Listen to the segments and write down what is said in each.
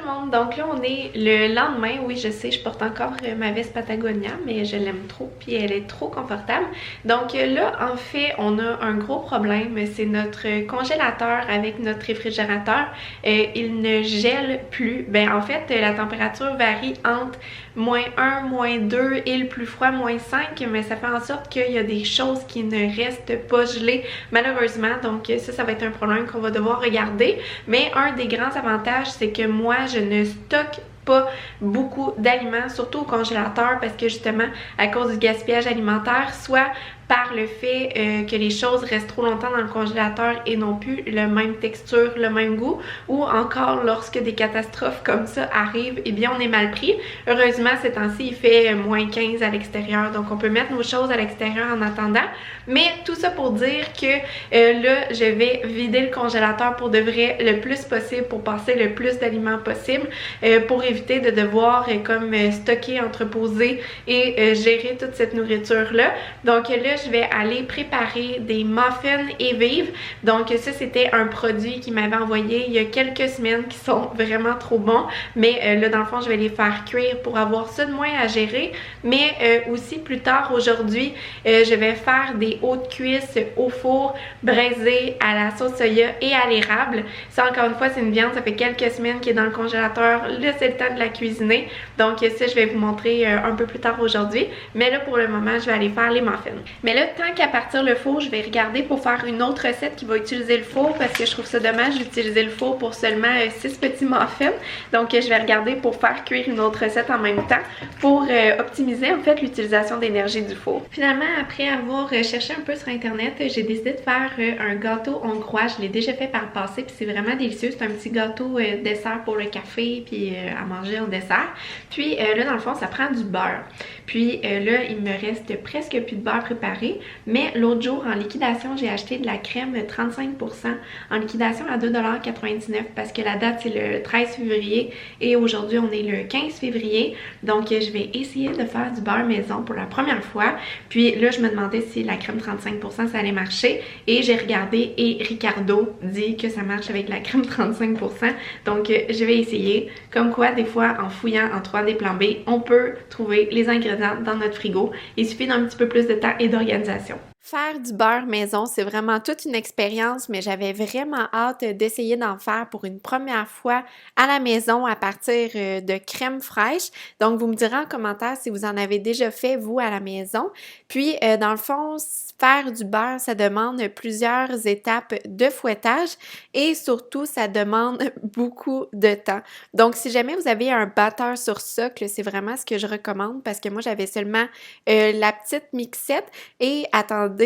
monde, donc là on est le lendemain, oui je sais, je porte encore ma veste Patagonia, mais je l'aime trop, puis elle est trop confortable. Donc là en fait on a un gros problème, c'est notre congélateur avec notre réfrigérateur, il ne gèle plus. Ben en fait la température varie entre -1, -2 et le plus froid -5, mais ça fait en sorte qu'il y a des choses qui ne restent pas gelées malheureusement, donc ça va être un problème qu'on va devoir regarder. Mais un des grands avantages, c'est que moi je ne stocke pas beaucoup d'aliments, surtout au congélateur, parce que justement à cause du gaspillage alimentaire, soit par le fait que les choses restent trop longtemps dans le congélateur et n'ont plus la même texture, le même goût, ou encore lorsque des catastrophes comme ça arrivent, eh bien on est mal pris. Heureusement ces temps-ci il fait -15 à l'extérieur, donc on peut mettre nos choses à l'extérieur en attendant. Mais tout ça pour dire que là je vais vider le congélateur pour de vrai le plus possible, pour passer le plus d'aliments possible, pour éviter de devoir comme stocker, entreposer et gérer toute cette nourriture là. Donc là je vais aller préparer des muffins et vives. Donc ça c'était un produit qu'il m'avait envoyé il y a quelques semaines qui sont vraiment trop bons, mais là dans le fond je vais les faire cuire pour avoir ça de moins à gérer. Mais aussi plus tard aujourd'hui je vais faire des hautes cuisses au four braisées à la sauce soya et à l'érable. Ça encore une fois c'est une viande, ça fait quelques semaines qu'elle est dans le congélateur, là c'est le temps de la cuisiner, donc ça je vais vous montrer un peu plus tard aujourd'hui. Mais là pour le moment je vais aller faire les muffins. Mais là, tant qu'à partir le four, je vais regarder pour faire une autre recette qui va utiliser le four, parce que je trouve ça dommage d'utiliser le four pour seulement 6 petits muffins. Donc je vais regarder pour faire cuire une autre recette en même temps pour optimiser en fait l'utilisation d'énergie du four. Finalement, après avoir cherché un peu sur internet, j'ai décidé de faire un gâteau hongrois. Je l'ai déjà fait par le passé puis c'est vraiment délicieux. C'est un petit gâteau dessert pour le café puis à manger en dessert. Puis là dans le fond ça prend du beurre. Puis là il me reste presque plus de beurre préparé, mais l'autre jour en liquidation j'ai acheté de la crème 35% en liquidation à 2,99$ parce que la date c'est le 13 février et aujourd'hui on est le 15 février. Donc je vais essayer de faire du beurre maison pour la première fois. Puis là je me demandais si la crème 35% ça allait marcher et j'ai regardé et Ricardo dit que ça marche avec la crème 35%. Donc je vais essayer. Comme quoi des fois en fouillant en trouvant des plans B on peut trouver les ingrédients dans notre frigo. Il suffit d'un petit peu plus de temps et d'organisation. Faire du beurre maison, c'est vraiment toute une expérience, mais j'avais vraiment hâte d'essayer d'en faire pour une première fois à la maison à partir de crème fraîche. Donc, vous me direz en commentaire si vous en avez déjà fait, vous, à la maison. Puis, dans le fond, faire du beurre, ça demande plusieurs étapes de fouettage et surtout, ça demande beaucoup de temps. Donc, si jamais vous avez un batteur sur socle, c'est vraiment ce que je recommande parce que moi, j'avais seulement la petite mixette et attendez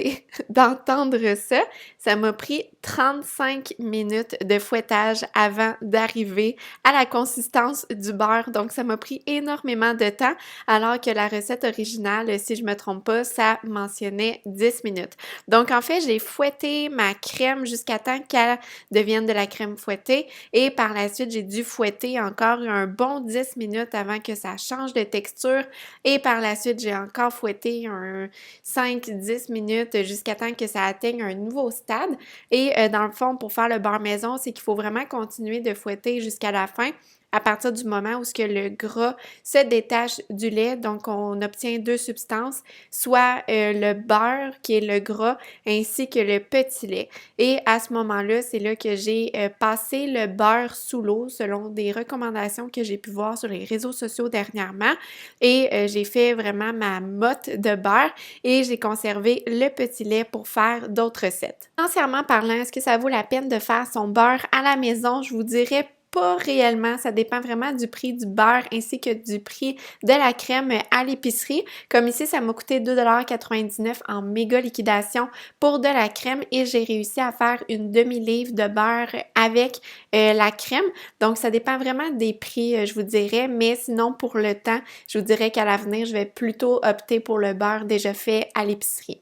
d'entendre ça, ça m'a pris 35 minutes de fouettage avant d'arriver à la consistance du beurre. Donc, ça m'a pris énormément de temps alors que la recette originale, si je me trompe pas, ça mentionnait 10 minutes. Donc, en fait, j'ai fouetté ma crème jusqu'à temps qu'elle devienne de la crème fouettée et par la suite, j'ai dû fouetter encore un bon 10 minutes avant que ça change de texture et par la suite, j'ai encore fouetté un 5-10 minutes jusqu'à temps que ça atteigne un nouveau stade. Et dans le fond, pour faire le beurre maison, c'est qu'il faut vraiment continuer de fouetter jusqu'à la fin. À partir du moment où ce que le gras se détache du lait, donc on obtient deux substances, soit le beurre qui est le gras ainsi que le petit lait. Et à ce moment-là, c'est là que j'ai passé le beurre sous l'eau selon des recommandations que j'ai pu voir sur les réseaux sociaux dernièrement. Et j'ai fait vraiment ma motte de beurre et j'ai conservé le petit lait pour faire d'autres recettes. Financièrement parlant, est-ce que ça vaut la peine de faire son beurre à la maison? Je vous dirais pas réellement, ça dépend vraiment du prix du beurre ainsi que du prix de la crème à l'épicerie. Comme ici, ça m'a coûté 2,99$ en méga liquidation pour de la crème et j'ai réussi à faire une demi-livre de beurre avec la crème. Donc, ça dépend vraiment des prix, je vous dirais, mais sinon, pour le temps, je vous dirais qu'à l'avenir, je vais plutôt opter pour le beurre déjà fait à l'épicerie.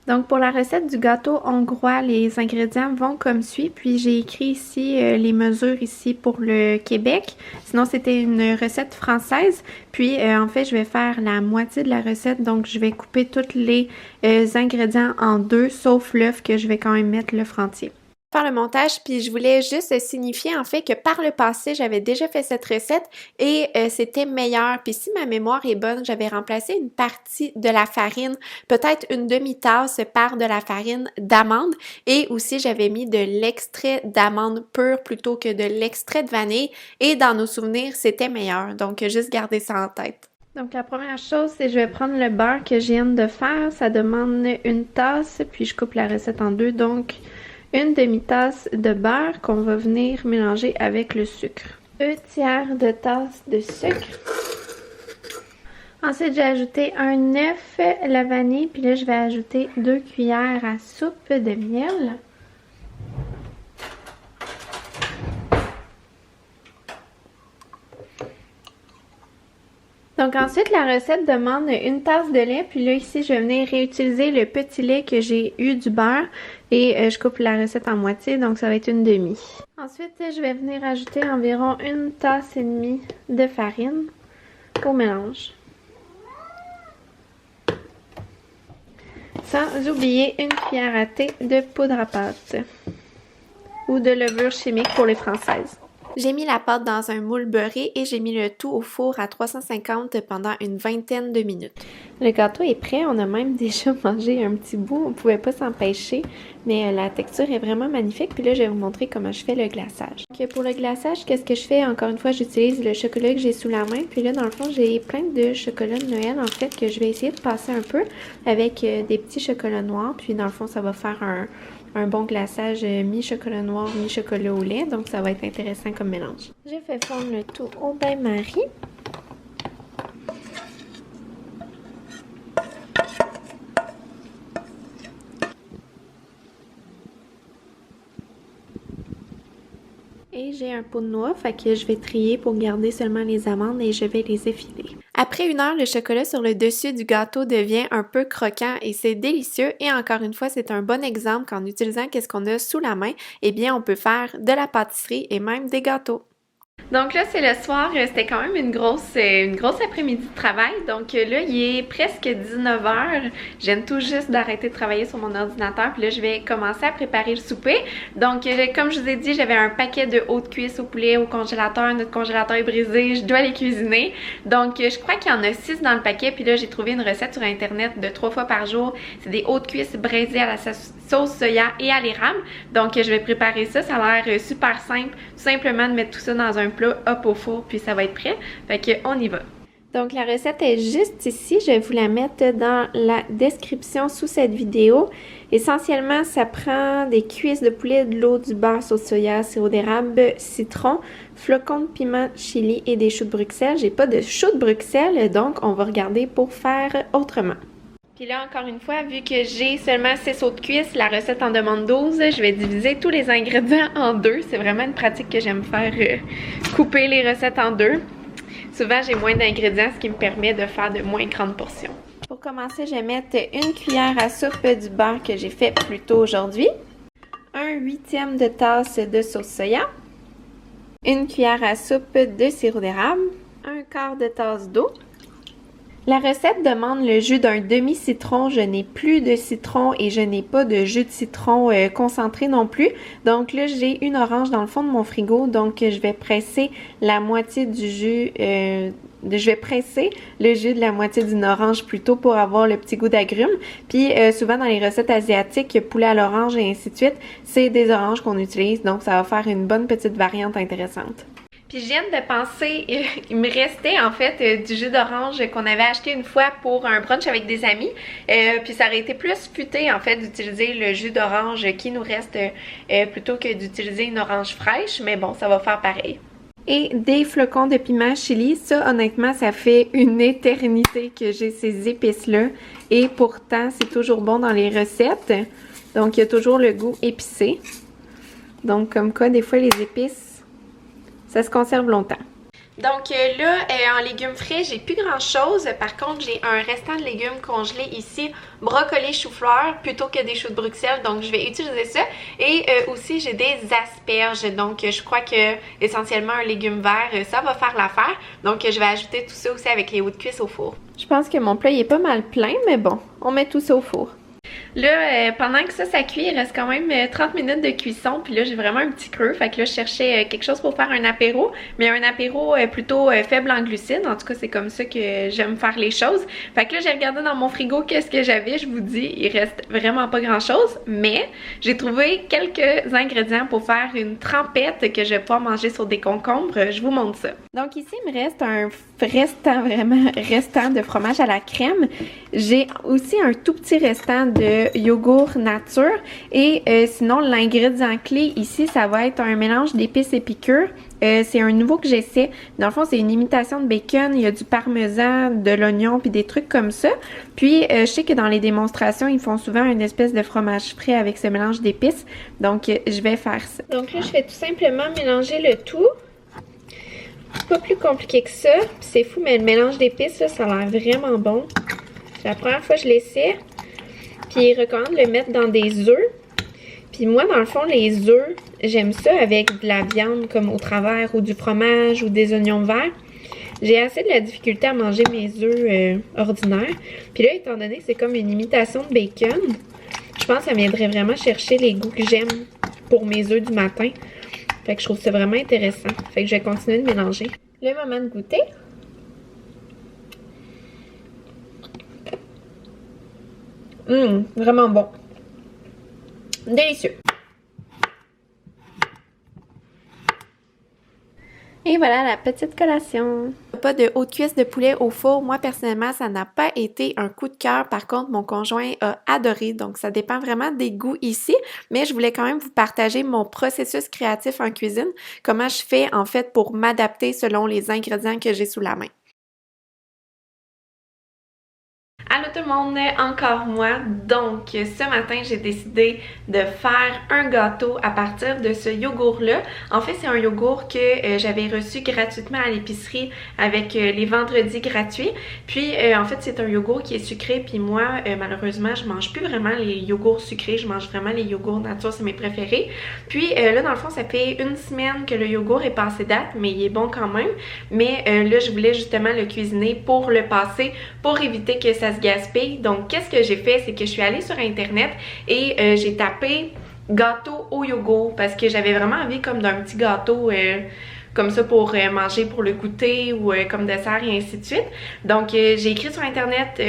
Donc pour la recette du gâteau hongrois, les ingrédients vont comme suit. Puis j'ai écrit ici les mesures ici pour le Québec. Sinon c'était une recette française. Puis en fait je vais faire la moitié de la recette. Donc je vais couper tous les ingrédients en deux, sauf l'œuf que je vais quand même mettre l'œuf entier. Faire le montage, puis je voulais juste signifier en fait que par le passé, j'avais déjà fait cette recette et c'était meilleur. Puis si ma mémoire est bonne, j'avais remplacé une partie de la farine, peut-être une demi-tasse par de la farine d'amande et aussi j'avais mis de l'extrait d'amande pure plutôt que de l'extrait de vanille et dans nos souvenirs, c'était meilleur. Donc juste garder ça en tête. Donc la première chose, c'est que je vais prendre le beurre que je viens de faire. Ça demande une tasse, puis je coupe la recette en deux, donc une demi-tasse de beurre qu'on va venir mélanger avec le sucre. 2 tiers de tasse de sucre. Ensuite, j'ai ajouté un œuf, la vanille, puis là, je vais ajouter 2 cuillères à soupe de miel. Donc ensuite, la recette demande une tasse de lait. Puis là, ici, je vais venir réutiliser le petit lait que j'ai eu du beurre. Et je coupe la recette en moitié, donc ça va être une demi. Ensuite, je vais venir ajouter environ une tasse et demie de farine au mélange. Sans oublier une cuillère à thé de poudre à pâte. Ou de levure chimique pour les Françaises. J'ai mis la pâte dans un moule beurré et j'ai mis le tout au four à 350 pendant une vingtaine de minutes. Le gâteau est prêt, on a même déjà mangé un petit bout, on pouvait pas s'empêcher, mais la texture est vraiment magnifique. Puis là, je vais vous montrer comment je fais le glaçage. Donc, pour le glaçage, qu'est-ce que je fais? Encore une fois, j'utilise le chocolat que j'ai sous la main. Puis là, dans le fond, j'ai plein de chocolat de Noël, en fait, que je vais essayer de passer un peu avec des petits chocolats noirs. Puis dans le fond, ça va faire un bon glaçage mi-chocolat noir, mi-chocolat au lait. Donc, ça va être intéressant comme mélange. J'ai fait fondre le tout au bain-marie. Et j'ai un pot de noix, fait que je vais trier pour garder seulement les amandes et je vais les effiler. Après 1 heure, le chocolat sur le dessus du gâteau devient un peu croquant et c'est délicieux. Et encore une fois, c'est un bon exemple qu'en utilisant qu'est-ce qu'on a sous la main, eh bien on peut faire de la pâtisserie et même des gâteaux. Donc là, c'est le soir, c'était quand même une grosse après-midi de travail. Donc là, il est presque 19h. Je viens tout juste d'arrêter de travailler sur mon ordinateur. Puis là, je vais commencer à préparer le souper. Donc, comme je vous ai dit, j'avais un paquet de hautes cuisses au poulet au congélateur. Notre congélateur est brisé, je dois les cuisiner. Donc, je crois qu'il y en a 6 dans le paquet. Puis là, j'ai trouvé une recette sur Internet de 3 fois par jour. C'est des hautes cuisses braisées à la sauce soya et à l'érable. Donc, je vais préparer ça. Ça a l'air super simple. Tout simplement de mettre tout ça dans un plat, hop au four, puis ça va être prêt. Fait que on y va. Donc la recette est juste ici, je vais vous la mettre dans la description sous cette vidéo. Essentiellement, ça prend des cuisses de poulet, de l'eau, du beurre sauce soya, sirop d'érable, citron, flocons de piment chili et des choux de Bruxelles. J'ai pas de choux de Bruxelles, donc on va regarder pour faire autrement. Puis là, encore une fois, vu que j'ai seulement 6 os de cuisse, la recette en demande 12. Je vais diviser tous les ingrédients en 2. C'est vraiment une pratique que j'aime faire, couper les recettes en 2. Souvent, j'ai moins d'ingrédients, ce qui me permet de faire de moins grandes portions. Pour commencer, je vais mettre une cuillère à soupe du beurre que j'ai fait plus tôt aujourd'hui. 1/8 de tasse de sauce soya. Une cuillère à soupe de sirop d'érable. 1/4 de tasse d'eau. La recette demande le jus d'un demi-citron. Je n'ai plus de citron et je n'ai pas de jus de citron concentré non plus. Donc là, j'ai une orange dans le fond de mon frigo. Donc, je vais presser la moitié du jus. Je vais presser le jus de la moitié d'une orange plutôt pour avoir le petit goût d'agrumes. Puis souvent dans les recettes asiatiques, poulet à l'orange et ainsi de suite, c'est des oranges qu'on utilise. Donc, ça va faire une bonne petite variante intéressante. Puis je viens de penser, il me restait en fait du jus d'orange qu'on avait acheté une fois pour un brunch avec des amis. Puis ça aurait été plus futé en fait d'utiliser le jus d'orange qui nous reste plutôt que d'utiliser une orange fraîche. Mais bon, ça va faire pareil. Et des flocons de piment chili, ça honnêtement ça fait une éternité que j'ai ces épices-là. Et pourtant c'est toujours bon dans les recettes. Donc il y a toujours le goût épicé. Donc comme quoi des fois les épices, ça se conserve longtemps. Donc là, en légumes frais, j'ai plus grand chose. Par contre, j'ai un restant de légumes congelés ici, brocoli, chou-fleur, plutôt que des choux de Bruxelles. Donc, je vais utiliser ça. Et aussi, j'ai des asperges. Donc, je crois que essentiellement un légume vert, ça va faire l'affaire. Donc, je vais ajouter tout ça aussi avec les hauts de cuisse au four. Je pense que mon plat il est pas mal plein, mais bon, on met tout ça au four. Là, pendant que ça cuit, il reste quand même 30 minutes de cuisson. Puis là, j'ai vraiment un petit creux. Fait que là, je cherchais quelque chose pour faire un apéro. Mais un apéro plutôt faible en glucides. En tout cas, c'est comme ça que j'aime faire les choses. Fait que là, j'ai regardé dans mon frigo qu'est-ce que j'avais. Je vous dis, il reste vraiment pas grand-chose. Mais j'ai trouvé quelques ingrédients pour faire une trempette que je vais pouvoir manger sur des concombres. Je vous montre ça. Donc ici, il me reste un restant de fromage à la crème. J'ai aussi un tout petit restant de yogourt nature et sinon l'ingrédient clé ici ça va être un mélange d'épices et piqûres. C'est un nouveau que j'essaie. Dans le fond, c'est une imitation de bacon. Il y a du parmesan, de l'oignon puis des trucs comme ça. Puis, je sais que dans les démonstrations, ils font souvent une espèce de fromage frais avec ce mélange d'épices. Donc, je vais faire ça. Donc là, je vais tout simplement mélanger le tout. Pas plus compliqué que ça. Puis c'est fou, mais le mélange d'épices, là, ça a l'air vraiment bon. C'est la première fois que je l'essaie. Puis ils recommandent de le mettre dans des œufs. Puis moi, dans le fond, les œufs, j'aime ça avec de la viande comme au travers ou du fromage ou des oignons verts. J'ai assez de la difficulté à manger mes œufs ordinaires. Puis là, étant donné que c'est comme une imitation de bacon, je pense que ça m'aiderait vraiment à chercher les goûts que j'aime pour mes œufs du matin. Fait que je trouve ça vraiment intéressant. Fait que je vais continuer de mélanger. Le moment de goûter. Vraiment bon. Délicieux. Et voilà la petite collation. Pas de haute cuisse de poulet au four. Moi, personnellement, ça n'a pas été un coup de cœur. Par contre, mon conjoint a adoré. Donc, ça dépend vraiment des goûts ici. Mais je voulais quand même vous partager mon processus créatif en cuisine. Comment je fais, en fait, pour m'adapter selon les ingrédients que j'ai sous la main. Allô tout le monde, encore moi. Donc ce matin j'ai décidé de faire un gâteau à partir de ce yogourt là. En fait c'est un yogourt que j'avais reçu gratuitement à l'épicerie avec les vendredis gratuits. Puis en fait c'est un yogourt qui est sucré puis moi malheureusement je mange plus vraiment les yogourts sucrés. Je mange vraiment les yogourts nature, c'est mes préférés. Puis là dans le fond ça fait une semaine que le yogourt est passé date mais il est bon quand même. Mais là je voulais justement le cuisiner pour le passer pour éviter que ça se gaspille. Donc qu'est-ce que j'ai fait, c'est que je suis allée sur internet et j'ai tapé gâteau au yogourt parce que j'avais vraiment envie comme d'un petit gâteau comme ça pour manger pour le goûter ou comme dessert et ainsi de suite. Donc j'ai écrit sur internet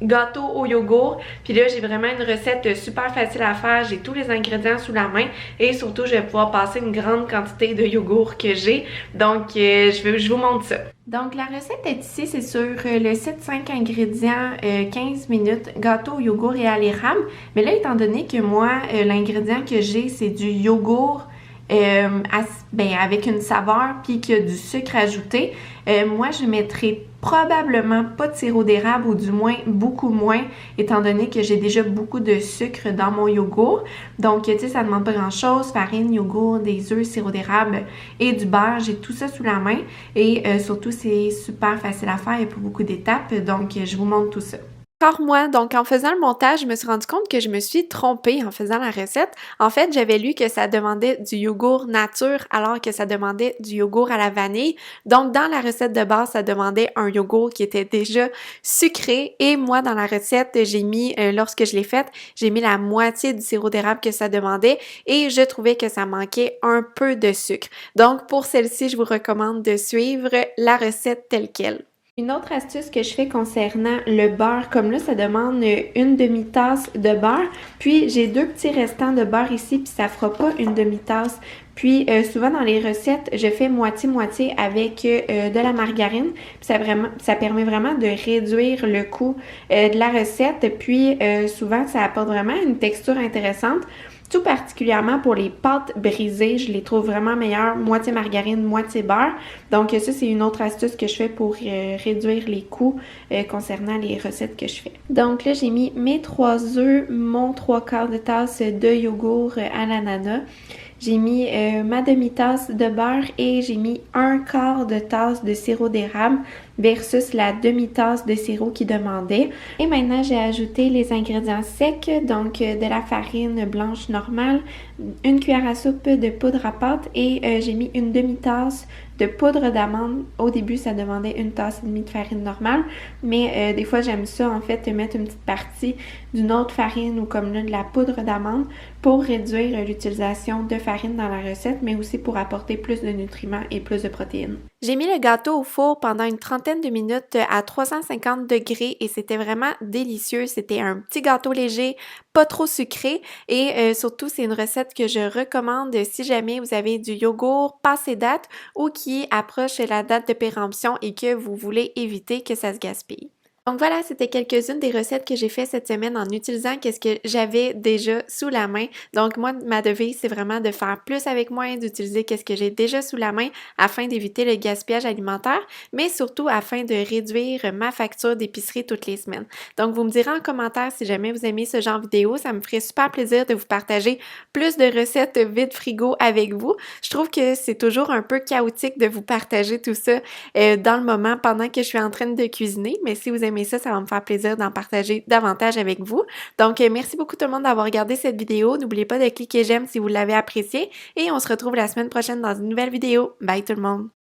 gâteau au yogourt, puis là j'ai vraiment une recette super facile à faire, j'ai tous les ingrédients sous la main et surtout je vais pouvoir passer une grande quantité de yogourt que j'ai, donc je vous montre ça. Donc la recette est ici, c'est sur le site 5 ingrédients 15 minutes, gâteau au yogourt et à l'érable, mais là étant donné que moi l'ingrédient que j'ai c'est du yogourt avec une saveur puis qu'il y a du sucre ajouté, moi je mettrai probablement pas de sirop d'érable ou du moins beaucoup moins étant donné que j'ai déjà beaucoup de sucre dans mon yogourt. Donc tu sais ça demande pas grand chose, farine, yogourt, des œufs, sirop d'érable et du beurre, j'ai tout ça sous la main et surtout c'est super facile à faire, il n'y a pas beaucoup d'étapes donc je vous montre tout ça. Encore moi, donc en faisant le montage, je me suis rendu compte que je me suis trompée en faisant la recette. En fait, j'avais lu que ça demandait du yogourt nature alors que ça demandait du yogourt à la vanille. Donc dans la recette de base, ça demandait un yogourt qui était déjà sucré et moi dans la recette, j'ai mis, lorsque je l'ai faite, j'ai mis la moitié du sirop d'érable que ça demandait et je trouvais que ça manquait un peu de sucre. Donc pour celle-ci, je vous recommande de suivre la recette telle quelle. Une autre astuce que je fais concernant le beurre, comme là ça demande une demi-tasse de beurre, puis j'ai deux petits restants de beurre ici, puis ça fera pas une demi-tasse. Puis souvent dans les recettes, je fais moitié-moitié avec de la margarine, puis ça permet vraiment de réduire le coût de la recette, puis souvent ça apporte vraiment une texture intéressante. Tout particulièrement pour les pâtes brisées, je les trouve vraiment meilleures, moitié margarine, moitié beurre. Donc ça, c'est une autre astuce que je fais pour réduire les coûts concernant les recettes que je fais. Donc là, j'ai mis mes 3 œufs, mon 3/4 de tasse de yogourt à l'ananas. J'ai mis ma demi-tasse de beurre et j'ai mis 1/4 de tasse de sirop d'érable. versus la demi-tasse de sirop qu'il demandait. Et maintenant, j'ai ajouté les ingrédients secs, donc de la farine blanche normale, une cuillère à soupe de poudre à pâte et j'ai mis une demi-tasse de poudre d'amande. Au début, ça demandait une tasse et demie de farine normale, mais des fois, j'aime ça, en fait, mettre une petite partie d'une autre farine ou comme là, de la poudre d'amande pour réduire l'utilisation de farine dans la recette, mais aussi pour apporter plus de nutriments et plus de protéines. J'ai mis le gâteau au four pendant une trentaine de minutes à 350 degrés et c'était vraiment délicieux. C'était un petit gâteau léger, pas trop sucré et surtout, c'est une recette que je recommande si jamais vous avez du yogourt passé date ou qui approche la date de péremption et que vous voulez éviter que ça se gaspille. Donc voilà, c'était quelques-unes des recettes que j'ai fait cette semaine en utilisant qu'est-ce que j'avais déjà sous la main. Donc moi, ma devise, c'est vraiment de faire plus avec moins, d'utiliser qu'est-ce que j'ai déjà sous la main afin d'éviter le gaspillage alimentaire, mais surtout afin de réduire ma facture d'épicerie toutes les semaines. Donc vous me direz en commentaire si jamais vous aimez ce genre de vidéo, ça me ferait super plaisir de vous partager plus de recettes vide frigo avec vous. Je trouve que c'est toujours un peu chaotique de vous partager tout ça dans le moment pendant que je suis en train de cuisiner, mais si vous aimez ça, ça va me faire plaisir d'en partager davantage avec vous. Donc, merci beaucoup tout le monde d'avoir regardé cette vidéo. N'oubliez pas de cliquer j'aime si vous l'avez appréciée et on se retrouve la semaine prochaine dans une nouvelle vidéo. Bye tout le monde!